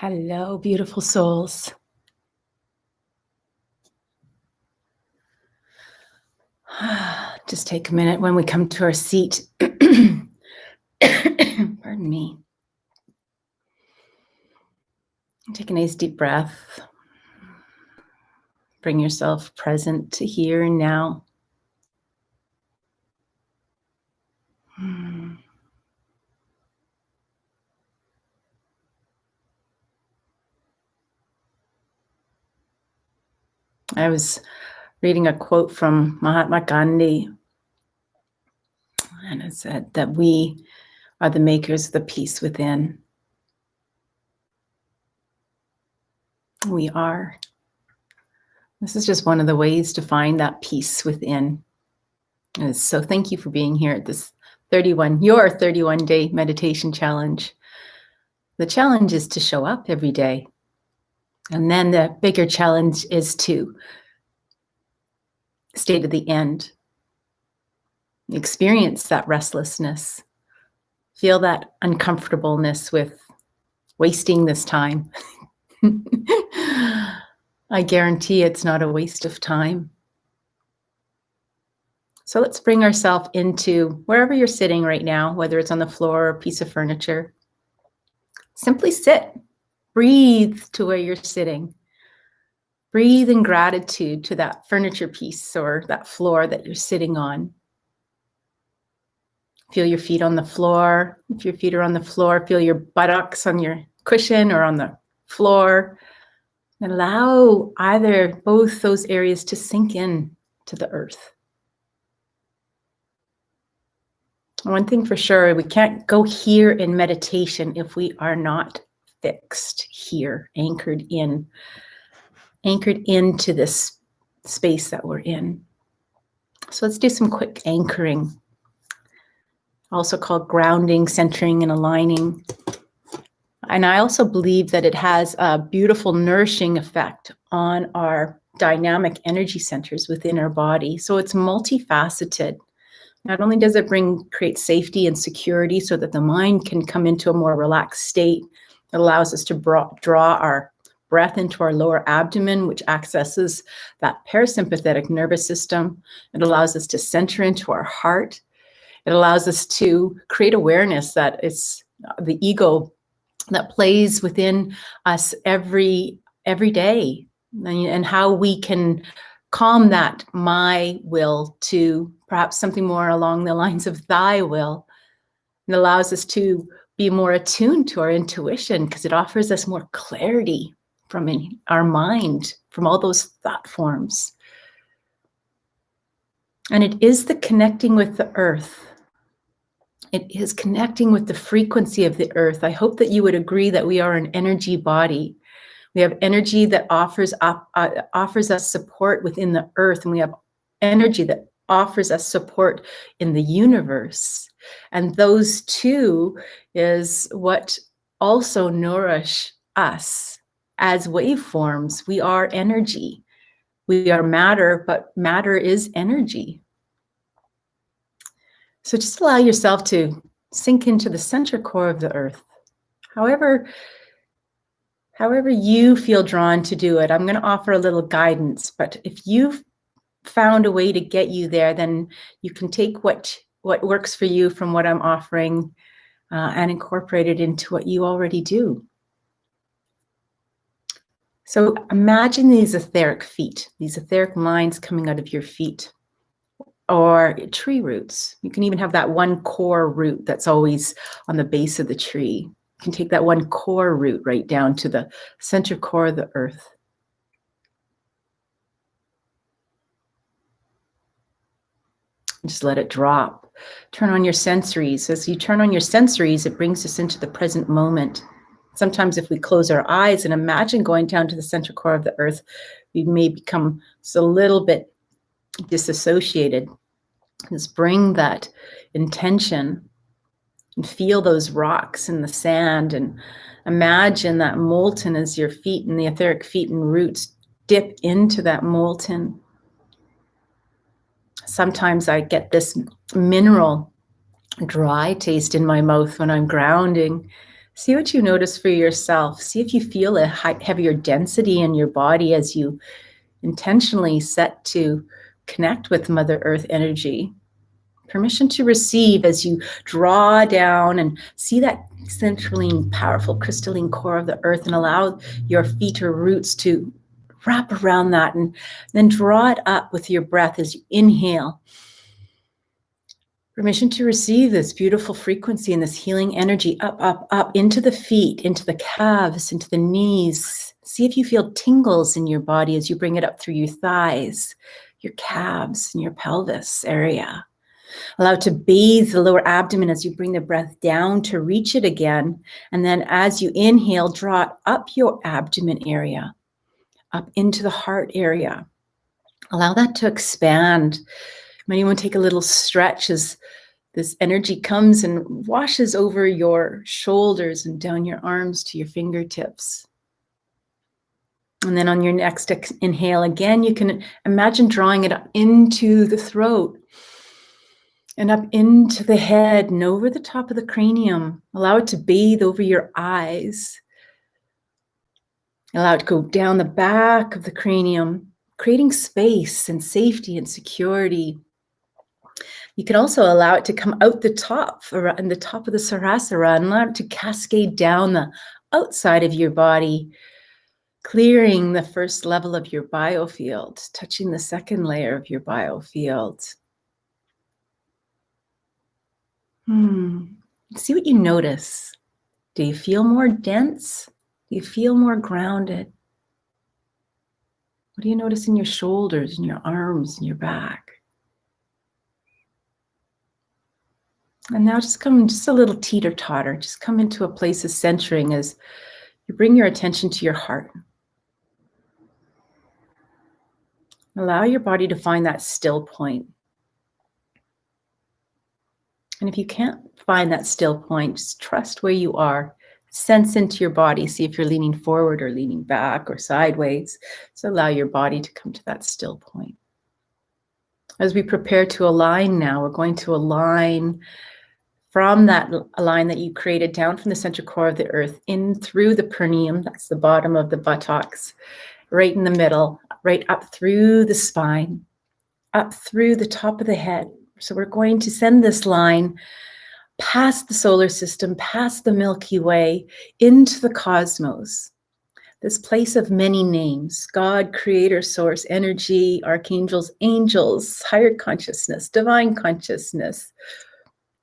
Hello, beautiful souls. Just take a minute when we come to our seat. Pardon me. Take a nice deep breath. Bring yourself present to here and now. I was reading a quote from Mahatma Gandhi, and it said that we are the makers of the peace within. We are. This is just one of the ways to find that peace within. And so thank you for being here at this your 31-day meditation challenge. The challenge is to show up every day. And then the bigger challenge is to stay to the end. Experience that restlessness. Feel that uncomfortableness with wasting this time. I guarantee it's not a waste of time. So let's bring ourselves into wherever you're sitting right now, whether it's on the floor or a piece of furniture. Simply sit. Breathe to where you're sitting. Breathe in gratitude to that furniture piece or that floor that you're sitting on. Feel your feet on the floor. If your feet are on the floor, feel your buttocks on your cushion or on the floor. And allow both those areas to sink in to the earth. One thing for sure, we can't go here in meditation if we are not fixed here, anchored into this space that we're in. So let's do some quick anchoring, also called grounding, centering, and aligning. And I also believe that it has a beautiful nourishing effect on our dynamic energy centers within our body. So it's multifaceted. Not only does it create safety and security so that the mind can come into a more relaxed state, it allows us to draw our breath into our lower abdomen, which accesses that parasympathetic nervous system. It allows us to center into our heart. It allows us to create awareness that it's the ego that plays within us every day, and how we can calm that my will to perhaps something more along the lines of thy will. It allows us to be more attuned to our intuition because it offers us more clarity from our mind, from all those thought forms. And it is the connecting with the earth. It is connecting with the frequency of the earth. I hope that you would agree that we are an energy body. We have energy that offers us support within the earth, and we have energy that offers us support in the universe. And those two is what also nourish us as waveforms. We are energy. We are matter, but matter is energy. So just allow yourself to sink into the center core of the earth. However you feel drawn to do it, I'm going to offer a little guidance, but if you've found a way to get you there, then you can take what works for you from what I'm offering and incorporate it into what you already do. So imagine these etheric feet, these etheric lines coming out of your feet, or tree roots. You can even have that one core root that's always on the base of the tree. You can take that one core root right down to the center core of the earth. Just let it drop. Turn on your sensories. As you turn on your sensories, it brings us into the present moment. Sometimes if we close our eyes and imagine going down to the center core of the earth, we may become just a little bit disassociated. Just bring that intention and feel those rocks in the sand, and imagine that molten as your feet and the etheric feet and roots dip into that molten. Sometimes I get this mineral dry taste in my mouth when I'm grounding. See what you notice for yourself. See if you feel a heavier density in your body as you intentionally set to connect with Mother Earth energy. Permission to receive as you draw down and see that centrally powerful crystalline core of the earth, and allow your feet or roots to wrap around that, and then draw it up with your breath as you inhale. Permission to receive this beautiful frequency and this healing energy up, up, up into the feet, into the calves, into the knees. See if you feel tingles in your body as you bring it up through your thighs, your calves, and your pelvis area. Allow it to bathe the lower abdomen as you bring the breath down to reach it again. And then as you inhale, draw it up your abdomen area, up into the heart area. Allow that to expand. Might even take a little stretch as this energy comes and washes over your shoulders and down your arms to your fingertips. And then on your next inhale, again, you can imagine drawing it up into the throat and up into the head and over the top of the cranium. Allow it to bathe over your eyes. Allow it to go down the back of the cranium, creating space and safety and security. You can also allow it to come out the top, around the top of the Sahasrara, and allow it to cascade down the outside of your body, clearing the first level of your biofield, touching the second layer of your biofield. See what you notice. Do you feel more dense? Do you feel more grounded? What do you notice in your shoulders, in your arms, in your back? And now just come just a little teeter-totter. Just come into a place of centering as you bring your attention to your heart. Allow your body to find that still point. And if you can't find that still point, just trust where you are. Sense into your body. See if you're leaning forward or leaning back or sideways. So allow your body to come to that still point. As we prepare to align now, we're going to align from that line that you created down from the central core of the earth in through the perineum, that's the bottom of the buttocks, right in the middle, right up through the spine, up through the top of the head. So we're going to send this line past the solar system, past the Milky Way, into the cosmos. This place of many names: God, creator, source, energy, archangels, angels, higher consciousness, divine consciousness,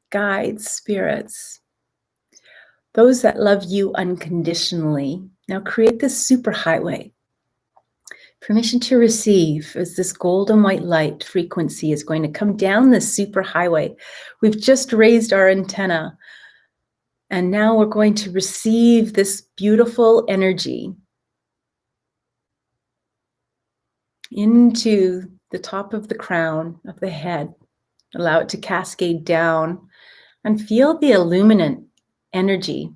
guides, spirits, those that love you unconditionally. Now create this superhighway. Permission to receive as this golden white light frequency is going to come down this superhighway. We've just raised our antenna, and now we're going to receive this beautiful energy into the top of the crown of the head. Allow it to cascade down and feel the illuminant energy.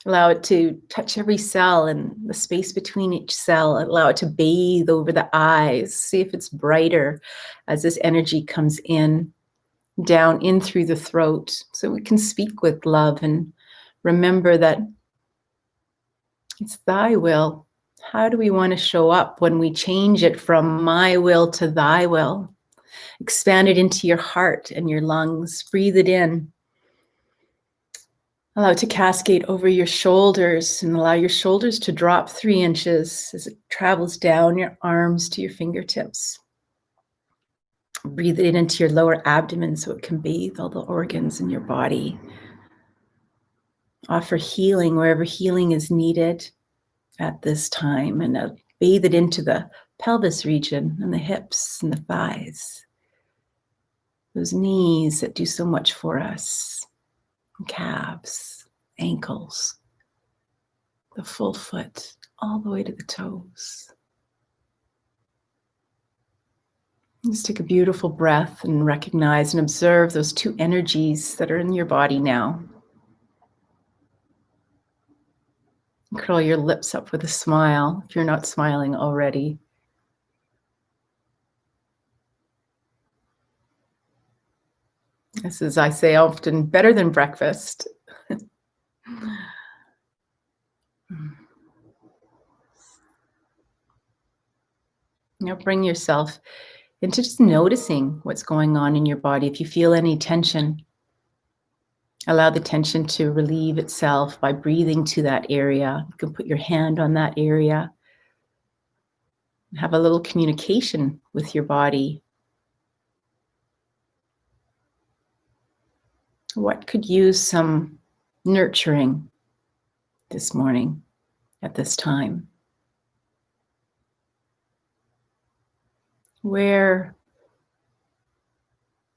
Allow it to touch every cell and the space between each cell. Allow it to bathe over the eyes. See if it's brighter as this energy comes in, down in through the throat, so we can speak with love and remember that it's thy will. How do we want to show up when we change it from my will to thy will? Expand it into your heart and your lungs. Breathe it in. Allow it to cascade over your shoulders, and allow your shoulders to drop 3 inches as it travels down your arms to your fingertips. Breathe it into your lower abdomen so it can bathe all the organs in your body. Offer healing wherever healing is needed at this time, and bathe it into the pelvis region and the hips and the thighs. Those knees that do so much for us, calves, ankles, the full foot, all the way to the toes. Just take a beautiful breath and recognize and observe those 2 energies that are in your body now. Curl your lips up with a smile if you're not smiling already. This is, I say often, better than breakfast. Now bring yourself into just noticing what's going on in your body. If you feel any tension, allow the tension to relieve itself by breathing to that area. You can put your hand on that area. Have a little communication with your body. What could use some nurturing this morning at this time? Where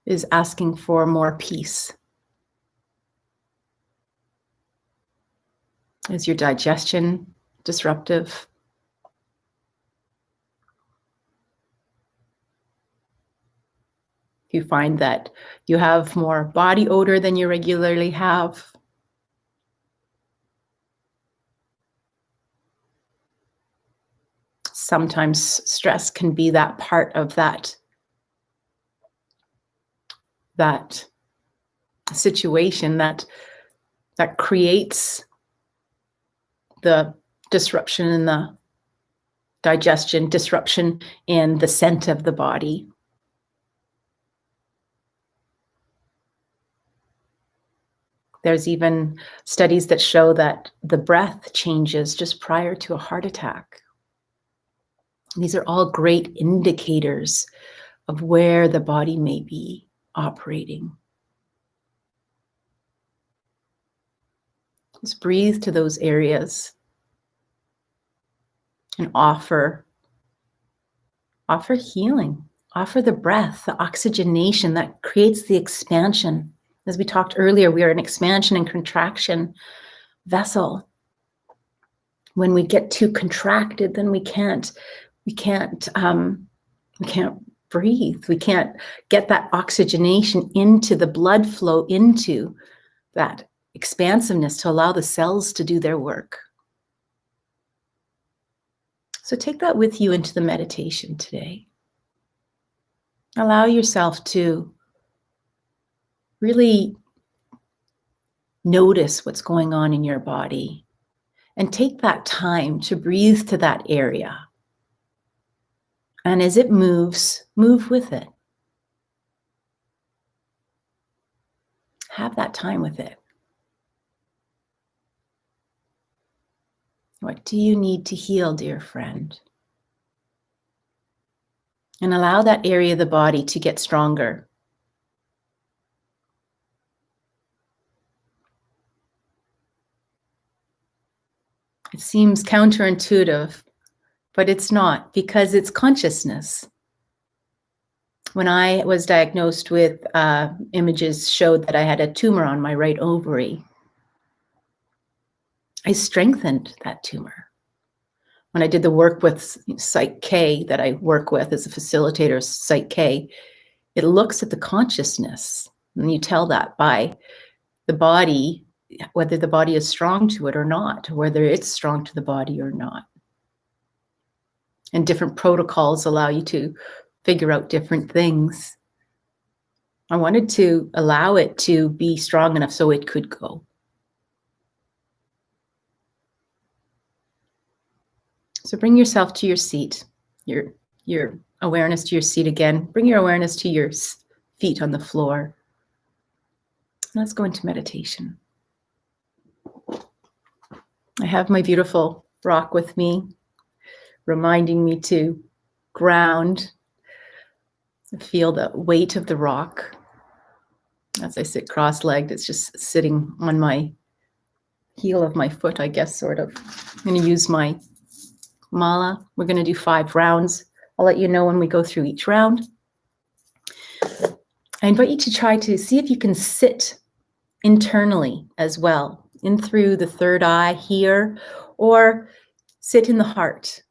is asking for more peace? Is your digestion disruptive? You find that you have more body odor than you regularly have. Sometimes stress can be that part of that situation that creates the disruption in the digestion, disruption in the scent of the body. There's even studies that show that the breath changes just prior to a heart attack. These are all great indicators of where the body may be operating. Just breathe to those areas and offer healing. Offer the breath, the oxygenation that creates the expansion. As we talked earlier, we are an expansion and contraction vessel. When we get too contracted, then we can't breathe. We can't get that oxygenation into the blood flow, into that expansiveness to allow the cells to do their work. So take that with you into the meditation today. Allow yourself to really notice what's going on in your body and take that time to breathe to that area. And as it moves, move with it. Have that time with it. What do you need to heal, dear friend? And allow that area of the body to get stronger. It seems counterintuitive, but it's not, because it's consciousness. When I was diagnosed with images showed that I had a tumor on my right ovary, I strengthened that tumor. When I did the work with Psych K that I work with as a facilitator, Psych K, it looks at the consciousness. And you tell that by the body, whether the body is strong to it or not, whether it's strong to the body or not. And different protocols allow you to figure out different things. I wanted to allow it to be strong enough so it could go. So bring yourself to your seat, your awareness to your seat again. Bring your awareness to your feet on the floor. Let's go into meditation. I have my beautiful rock with me, reminding me to ground. Feel the weight of the rock. As I sit cross-legged, it's just sitting on my heel of my foot, I guess, sort of. I'm going to use my mala. We're going to do 5 rounds. I'll let you know when we go through each round. I invite you to try to see if you can sit internally as well, in through the third eye here, or sit in the heart,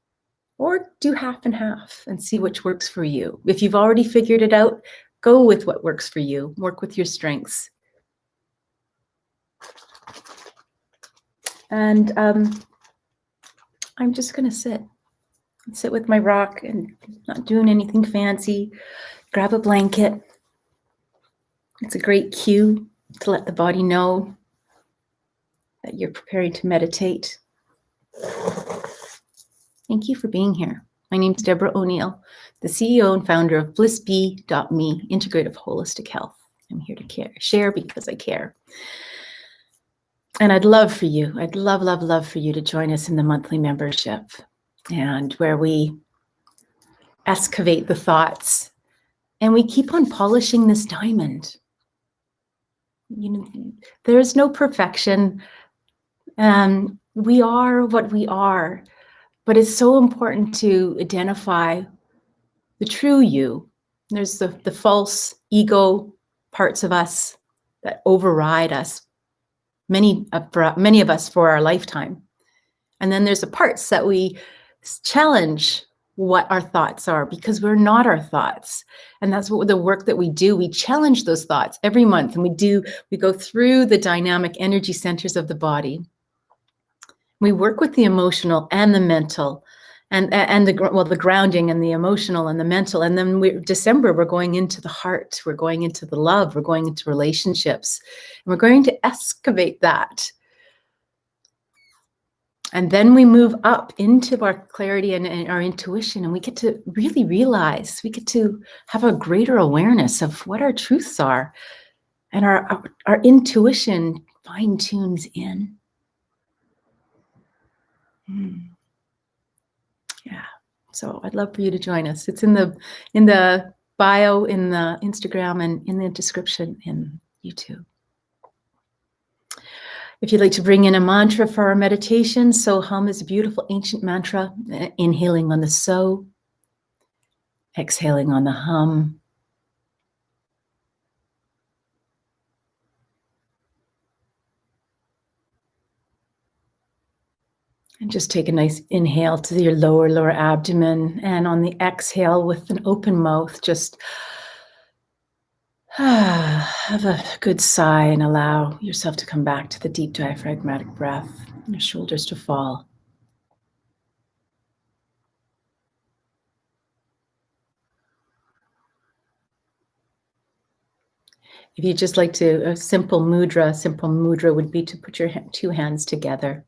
or do half and half and see which works for you. If you've already figured it out, go with what works for you. Work with your strengths. And I'm just going to sit with my rock and not doing anything fancy. Grab a blanket. It's a great cue to let the body know that you're preparing to meditate. Thank you for being here. My name is Deborah O'Neill, the CEO and founder of BlissBee.me, Integrative Holistic Health. I'm here to share because I care. And I'd love for you, I'd love for you to join us in the monthly membership, and where we excavate the thoughts and we keep on polishing this diamond. You know, there's no perfection. We are what we are, but it's so important to identify the true you. There's the false ego parts of us that override us, many of us for our lifetime. And then there's the parts that we challenge what our thoughts are, because we're not our thoughts. And that's what the work that we do. We challenge those thoughts every month, and we go through the dynamic energy centers of the body. We work with the emotional and the mental, and the grounding and the emotional and the mental. And then December, we're going into the heart, we're going into the love, we're going into relationships, and we're going to excavate that. And then we move up into our clarity and our intuition, and we get to really realize, we get to have a greater awareness of what our truths are, and our intuition fine tunes in. Yeah, so I'd love for you to join us. It's in the bio, in the Instagram, and in the description in YouTube. If you'd like to bring in a mantra for our meditation, So Hum is a beautiful ancient mantra, inhaling on the So, exhaling on the Hum. And just take a nice inhale to your lower abdomen, and on the exhale with an open mouth, just have a good sigh and allow yourself to come back to the deep diaphragmatic breath, and your shoulders to fall. If you'd just like to, a simple mudra would be to put your two hands together,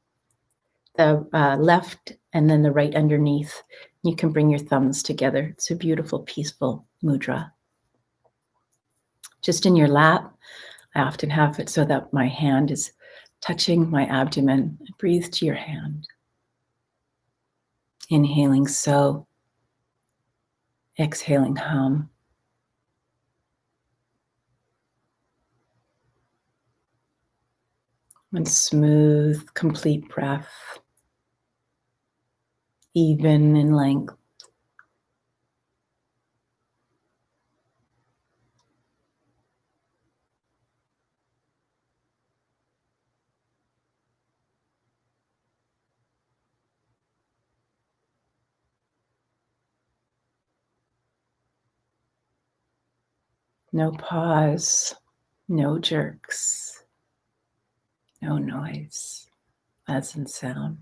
the left and then the right underneath. You can bring your thumbs together. It's a beautiful, peaceful mudra. Just in your lap, I often have it so that my hand is touching my abdomen. Breathe to your hand. Inhaling So, exhaling Hum. One smooth, complete breath, even in length. No pause, no jerks, no noise, as in sound.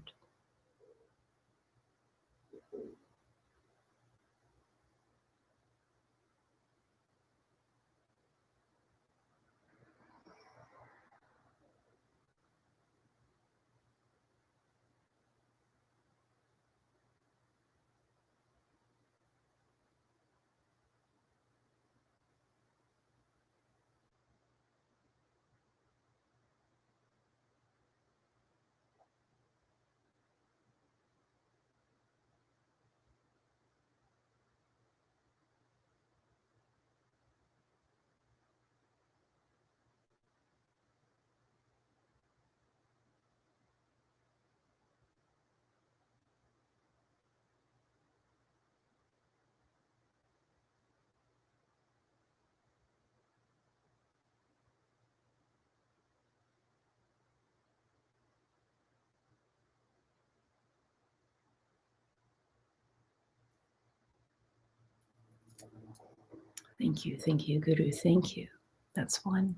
Thank you, Guru, thank you. That's one.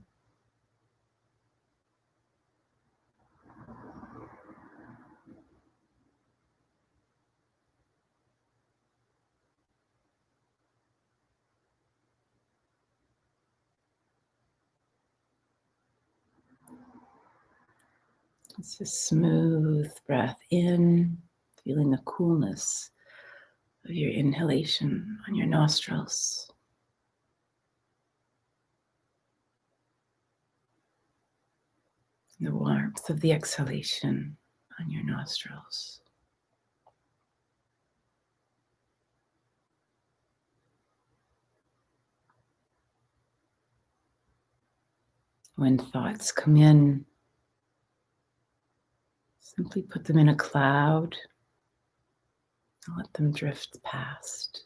It's a smooth breath in, feeling the coolness of your inhalation on your nostrils. The warmth of the exhalation on your nostrils. When thoughts come in, simply put them in a cloud and let them drift past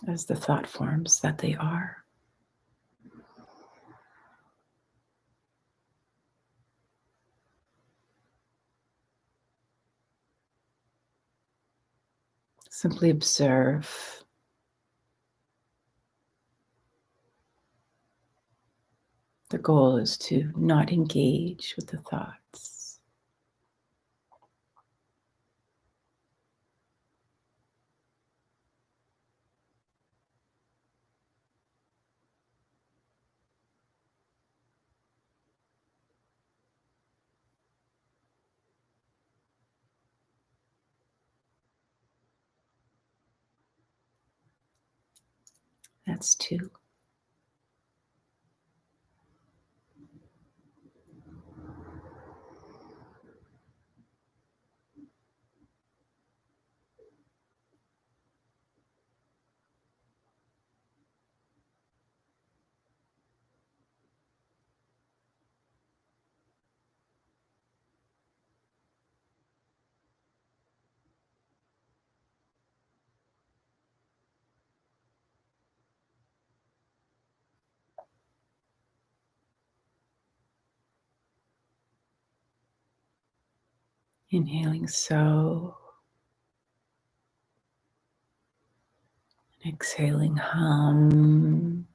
as the thought forms that they are. Simply observe. The goal is to not engage with the thoughts. That's 2. Inhaling so, exhaling hum.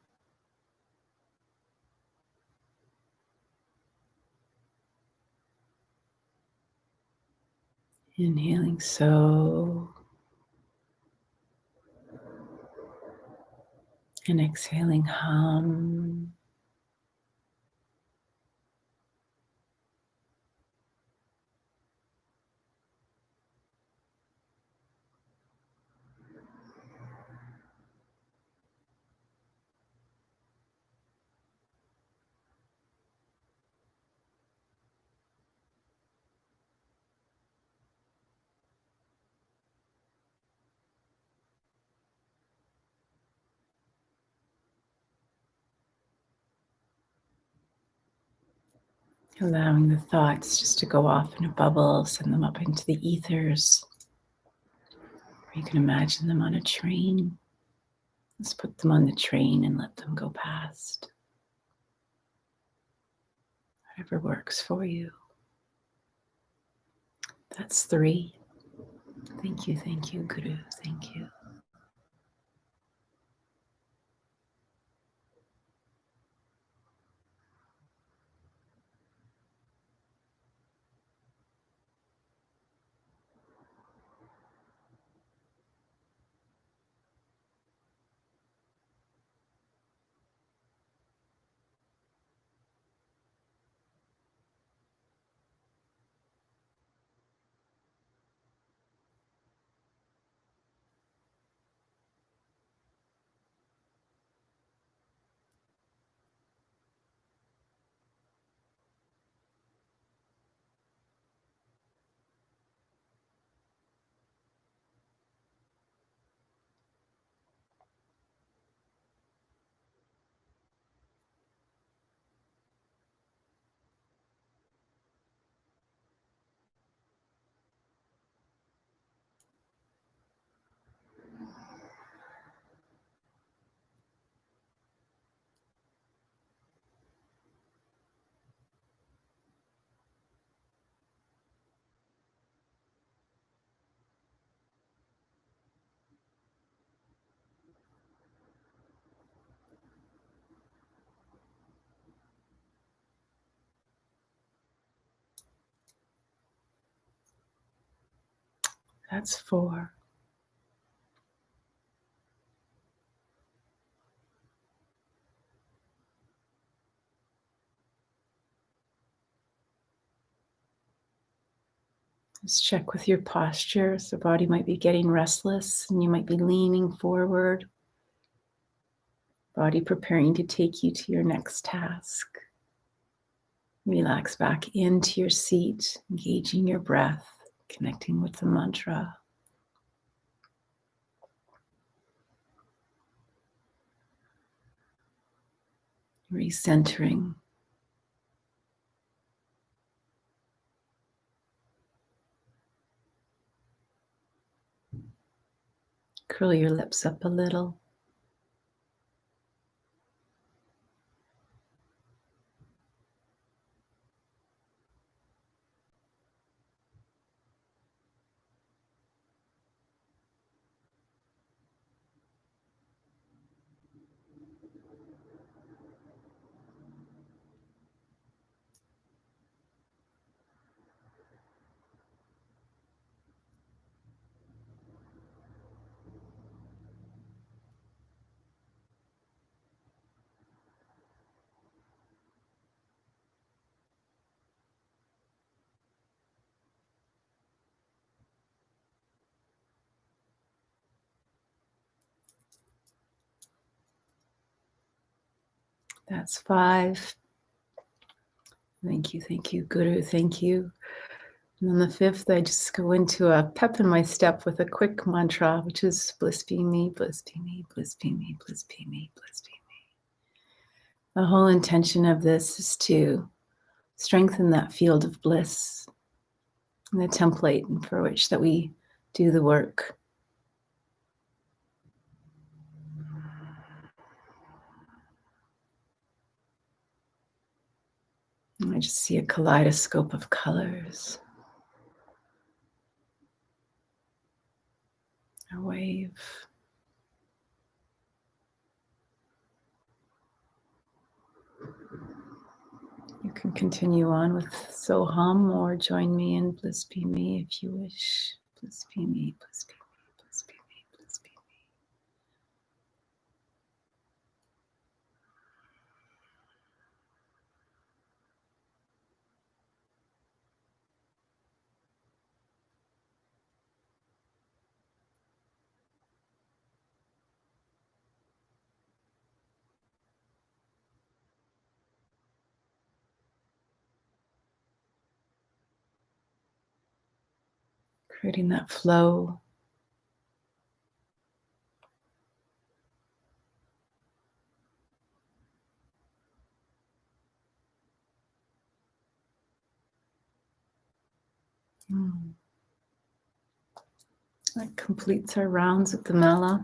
Inhaling so, and exhaling hum. Allowing the thoughts just to go off in a bubble, send them up into the ethers. Or you can imagine them on a train. Let's put them on the train and let them go past. Whatever works for you. That's 3. Thank you, Guru. Thank you. That's 4. Just check with your posture. So the body might be getting restless and you might be leaning forward. Body preparing to take you to your next task. Relax back into your seat, engaging your breath, connecting with the mantra. Recentering. Curl your lips up a little. That's 5. Thank you, Guru, thank you. And on the 5th, I just go into a pep in my step with a quick mantra, which is bliss be me, bliss be me, bliss be me, bliss be me, bliss be me. The whole intention of this is to strengthen that field of bliss and the template for which that we do the work. And I just see a kaleidoscope of colors. A wave. You can continue on with Soham or join me in Bliss Be Me if you wish. Bliss be me, bliss be me, bliss be me, bliss be me. Creating that flow. That completes our rounds with the mala.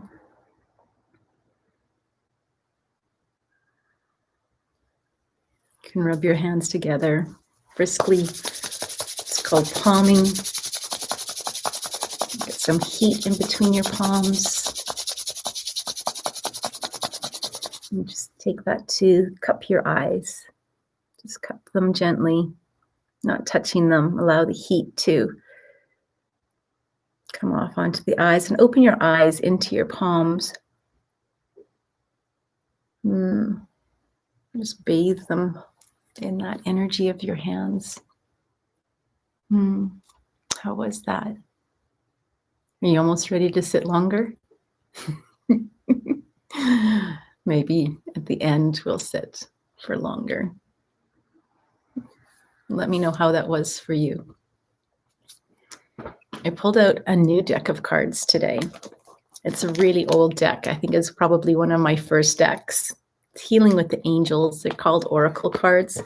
You can rub your hands together briskly. It's called palming. Get some heat in between your palms. And just take that to cup your eyes. Just cup them gently, not touching them. Allow the heat to come off onto the eyes and open your eyes into your palms. Just bathe them in that energy of your hands. How was that? Are you almost ready to sit longer? Maybe at the end we'll sit for longer. Let me know how that was for you. I pulled out a new deck of cards today. It's a really old deck. I think it's probably one of my first decks. It's Healing with the Angels. They're called Oracle cards.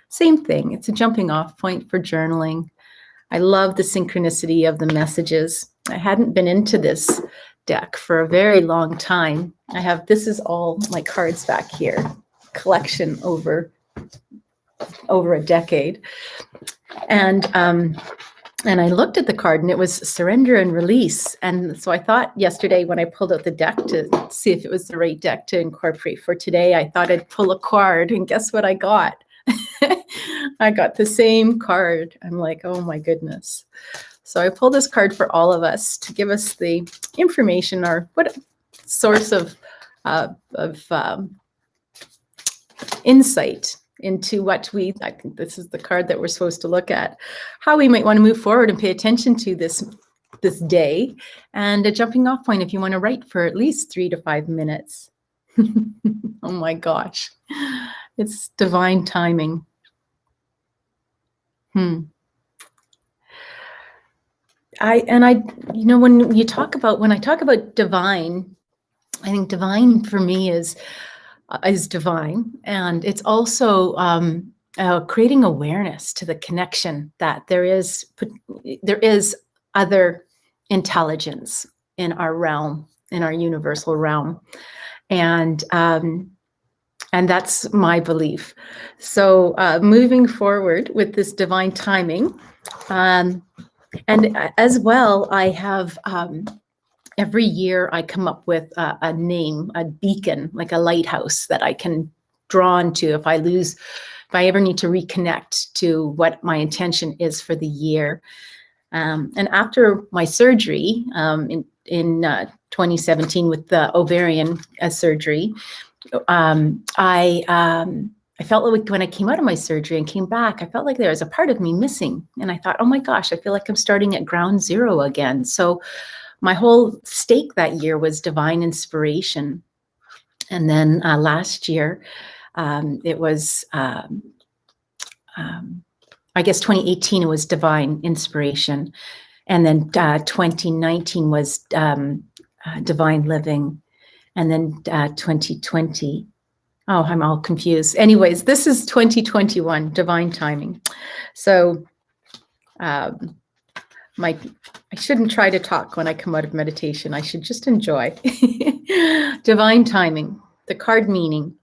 Same thing. It's a jumping off point for journaling. I love the synchronicity of the messages. I hadn't been into this deck for a very long time. This is all my cards back here, collection over a decade. And I looked at the card and it was surrender and release. And so I thought yesterday when I pulled out the deck to see if it was the right deck to incorporate for today, I thought I'd pull a card, and guess what I got? I got the same card. I'm like, oh my goodness. So I pulled this card for all of us to give us the information or what source of insight into I think this is the card that we're supposed to look at, how we might want to move forward and pay attention to this day, and a jumping off point if you want to write for at least 3 to 5 minutes. Oh my gosh, it's divine timing. When I talk about divine, I think divine for me is divine, and it's also creating awareness to the connection that there is other intelligence in our realm, in our universal realm, and that's my belief. So moving forward with this divine timing, and as well, I have every year I come up with a name, a beacon, like a lighthouse that I can draw into if I ever need to reconnect to what my intention is for the year. And after my surgery in 2017 with the ovarian surgery, I felt like when I came out of my surgery and came back, I felt like there was a part of me missing. And I thought, oh my gosh, I feel like I'm starting at ground zero again. So my whole stake that year was divine inspiration. And then last year, it was, I guess 2018, it was divine inspiration. And then 2019 was divine living. And then 2020, oh, I'm all confused. Anyways, this is 2021, divine timing. So I shouldn't try to talk when I come out of meditation. I should just enjoy. Divine timing, the card meaning.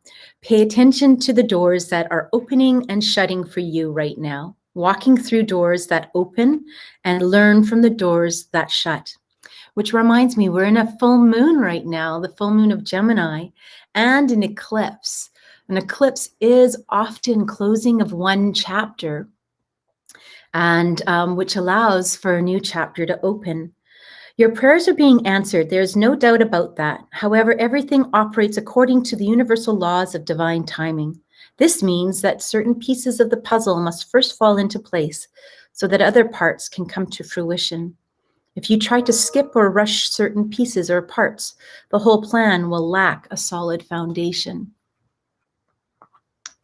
Pay attention to the doors that are opening and shutting for you right now. Walking through doors that open and learn from the doors that shut. Which reminds me, we're in a full moon right now, the full moon of Gemini, and an eclipse. An eclipse is often closing of one chapter, and which allows for a new chapter to open. Your prayers are being answered. There's no doubt about that. However, everything operates according to the universal laws of divine timing. This means that certain pieces of the puzzle must first fall into place so that other parts can come to fruition. If you try to skip or rush certain pieces or parts, the whole plan will lack a solid foundation.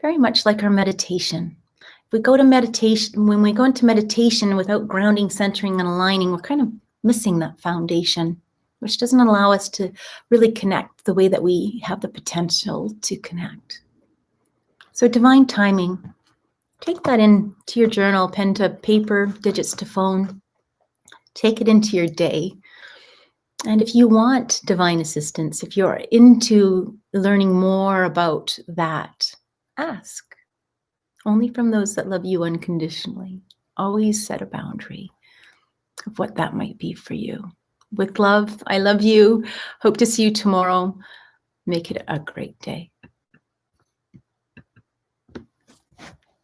Very much like our meditation. If we go to meditation, when we go into meditation without grounding, centering, and aligning, we're kind of missing that foundation, which doesn't allow us to really connect the way that we have the potential to connect. So divine timing, take that into your journal, pen to paper, digits to phone. Take it into your day. And if you want divine assistance, if you're into learning more about that, ask. Only from those that love you unconditionally. Always set a boundary of what that might be for you. With love, I love you. Hope to see you tomorrow. Make it a great day.